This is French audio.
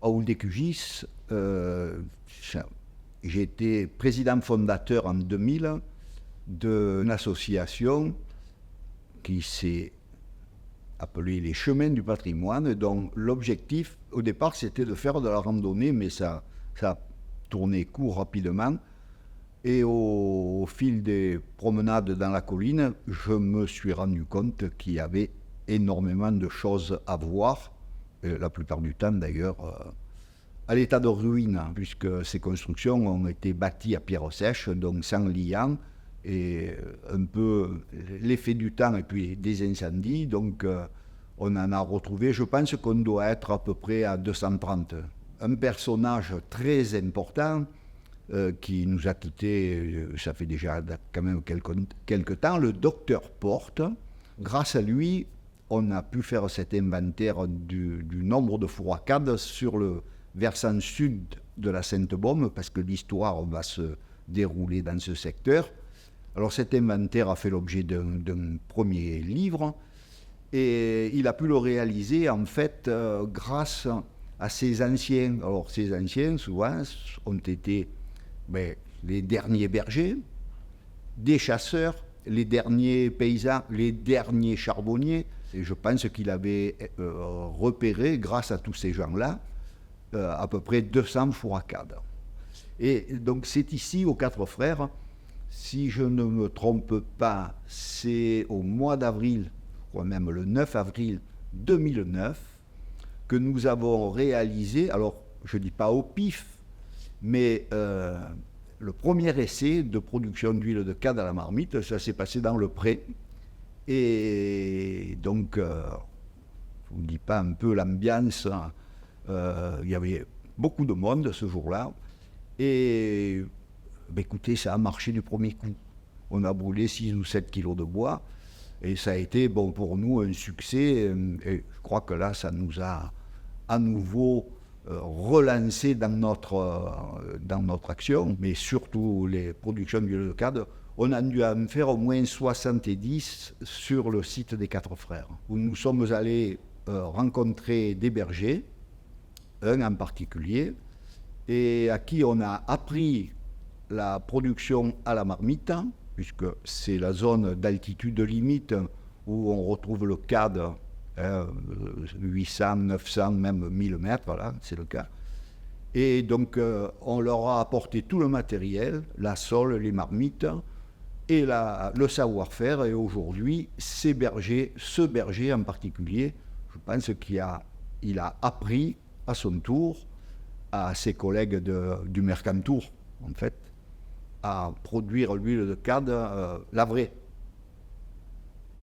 au DQGIS, j'ai été président fondateur en 2000 d'une association qui s'est appelée les Chemins du patrimoine, dont l'objectif, au départ, c'était de faire de la randonnée, mais ça a tourné court rapidement. Et au fil des promenades dans la colline, je me suis rendu compte qu'il y avait énormément de choses à voir, et la plupart du temps d'ailleurs à l'état de ruine, puisque ces constructions ont été bâties à pierre sèche, donc sans liant, et un peu l'effet du temps et puis des incendies, donc on en a retrouvé, je pense qu'on doit être à peu près à 230. Un personnage très important qui nous a quittés, ça fait déjà quand même quelques temps, le docteur Porte. Grâce à lui, on a pu faire cet inventaire du nombre de fours à cadre sur le versant sud de la Sainte-Baume, parce que l'histoire va se dérouler dans ce secteur. Alors cet inventaire a fait l'objet d'un premier livre, et il a pu le réaliser en fait grâce à ces anciens. Alors ces anciens, souvent, ont été les derniers bergers, des chasseurs, les derniers paysans, les derniers charbonniers. Et je pense qu'il avait repéré, grâce à tous ces gens-là, à peu près 200 fours à cadre. Et donc c'est ici, aux Quatre Frères, si je ne me trompe pas, c'est au mois d'avril, je crois même le 9 avril 2009, que nous avons réalisé, alors je ne dis pas au pif, mais le premier essai de production d'huile de cadre à la marmite, ça s'est passé dans le Pré. Et donc, je ne vous dis pas un peu l'ambiance, il y avait beaucoup de monde ce jour-là. Et écoutez, ça a marché du premier coup. On a brûlé 6 ou 7 kilos de bois. Et ça a été pour nous un succès. Et je crois que là, ça nous a à nouveau relancé dans notre action, mais surtout les productions d'huile de cadre. On a dû en faire au moins 70 sur le site des Quatre Frères, où nous sommes allés rencontrer des bergers, un en particulier, et à qui on a appris la production à la marmite, puisque c'est la zone d'altitude limite où on retrouve le cadre, 800, 900, même 1000 mètres, là, c'est le cas. Et donc, on leur a apporté tout le matériel, la sole, les marmites, et le savoir-faire. Et aujourd'hui, ce berger en particulier, je pense qu'il a appris à son tour à ses collègues du Mercantour, en fait, à produire l'huile de cadre, la vraie,